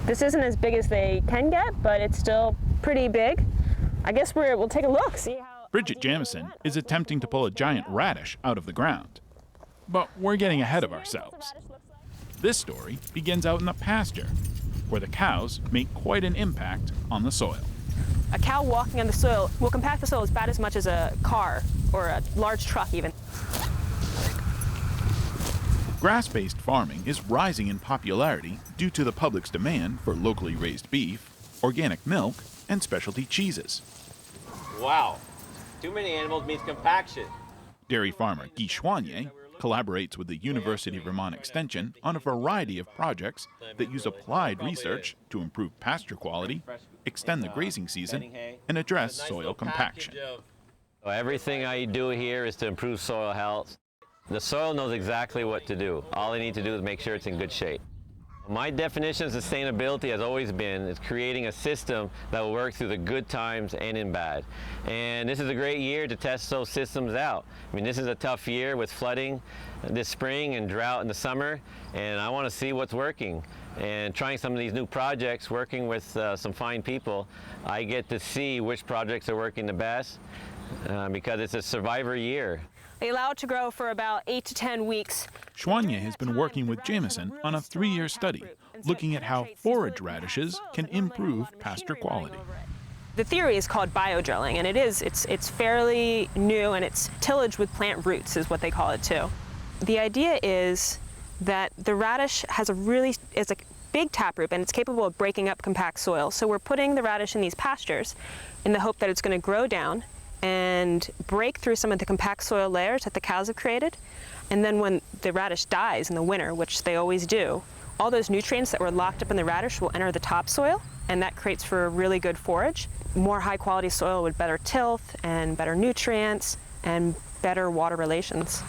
This isn't as big as they can get, but it's still pretty big. I guess we'll take a look, see how... Bridget Jamison is attempting to pull a giant radish out of the ground. But we're getting ahead of ourselves. This story begins out in the pasture, where the cows make quite an impact on the soil. A cow walking on the soil will compact the soil about as much as a car or a large truck even. Grass-based farming is rising in popularity due to the public's demand for locally raised beef, organic milk, and specialty cheeses. Wow, too many animals means compaction. Dairy farmer Guy Choignet collaborates with the University of Vermont Extension on a variety of projects that use applied research to improve pasture quality, extend the grazing season, and address soil compaction. Everything I do here is to improve soil health. The soil knows exactly what to do. All they need to do is make sure it's in good shape. My definition of sustainability has always been is creating a system that will work through the good times and in bad. And this is a great year to test those systems out. I mean, this is a tough year with flooding this spring and drought in the summer, and I want to see what's working. And trying some of these new projects, working with some fine people, I get to see which projects are working the best because it's a survivor year. They allow it to grow for about 8 to 10 weeks. Choignet has been working with Jamison on a 3-year study looking at how forage radishes can improve pasture quality. The theory is called biodrilling, and it's fairly new, and it's tillage with plant roots is what they call it too. The idea is that the radish has it's a big taproot, and it's capable of breaking up compact soil. So we're putting the radish in these pastures in the hope that it's going to grow down and break through some of the compact soil layers that the cows have created. And then when the radish dies in the winter, which they always do, all those nutrients that were locked up in the radish will enter the topsoil, and that creates for a really good forage. More high quality soil with better tilth and better nutrients and better water relations.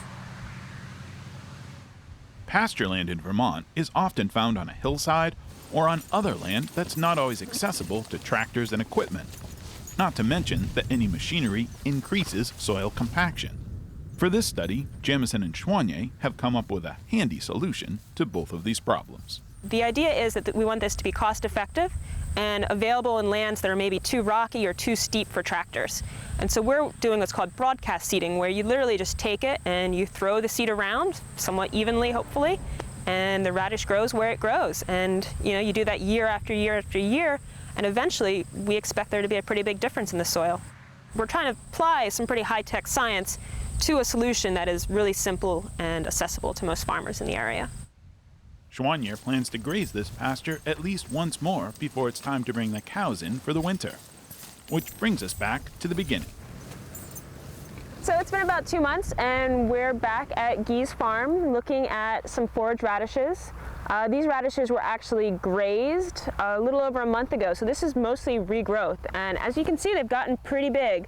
Pasture land in Vermont is often found on a hillside or on other land that's not always accessible to tractors and equipment. Not to mention that any machinery increases soil compaction. For this study, Jamison and Choignet have come up with a handy solution to both of these problems. The idea is that we want this to be cost effective and available in lands that are maybe too rocky or too steep for tractors. And so we're doing what's called broadcast seeding, where you literally just take it and you throw the seed around, somewhat evenly hopefully, and the radish grows where it grows. And you do that year after year after year, and eventually we expect there to be a pretty big difference in the soil. We're trying to apply some pretty high-tech science to a solution that is really simple and accessible to most farmers in the area. Choignet plans to graze this pasture at least once more before it's time to bring the cows in for the winter. Which brings us back to the beginning. So it's been about 2 months, and we're back at Guy's farm looking at some forage radishes. These radishes were actually grazed a little over a month ago, so this is mostly regrowth. And as you can see, they've gotten pretty big,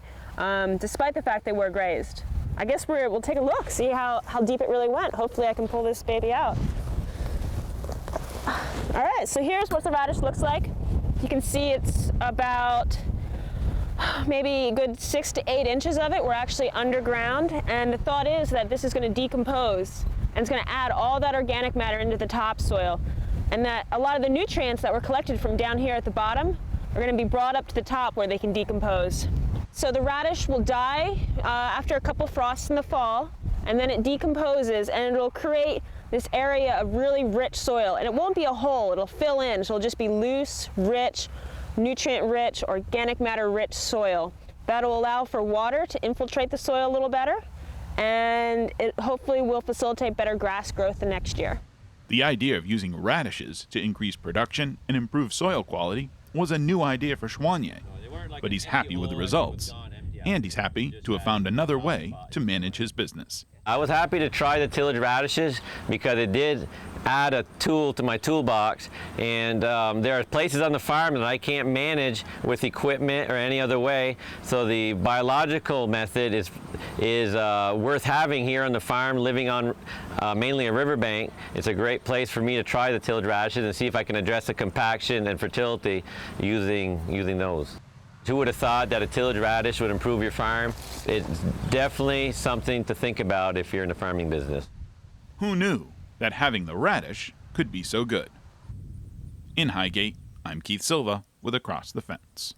despite the fact they were grazed. I guess we'll take a look, see how deep it really went. Hopefully I can pull this baby out. All right, so here's what the radish looks like. You can see it's about maybe a good 6 to 8 inches of it were actually underground, and the thought is that this is going to decompose and it's going to add all that organic matter into the topsoil, and that a lot of the nutrients that were collected from down here at the bottom are going to be brought up to the top where they can decompose. So the radish will die after a couple frosts in the fall, and then it decomposes and it'll create this area of really rich soil, and it won't be a hole, it'll fill in, so it'll just be loose, rich, nutrient-rich, organic matter-rich soil. That'll allow for water to infiltrate the soil a little better, and it hopefully will facilitate better grass growth the next year. The idea of using radishes to increase production and improve soil quality was a new idea for Choignet, but he's happy with the results, and he's happy to have found another way to manage his business. I was happy to try the tillage radishes because it did add a tool to my toolbox, and there are places on the farm that I can't manage with equipment or any other way, so the biological method is worth having here on the farm, living on mainly a riverbank. It's a great place for me to try the tillage radishes and see if I can address the compaction and fertility using those. Who would have thought that a tillage radish would improve your farm? It's definitely something to think about if you're in the farming business. Who knew that having the radish could be so good? In Highgate, I'm Keith Silva with Across the Fence.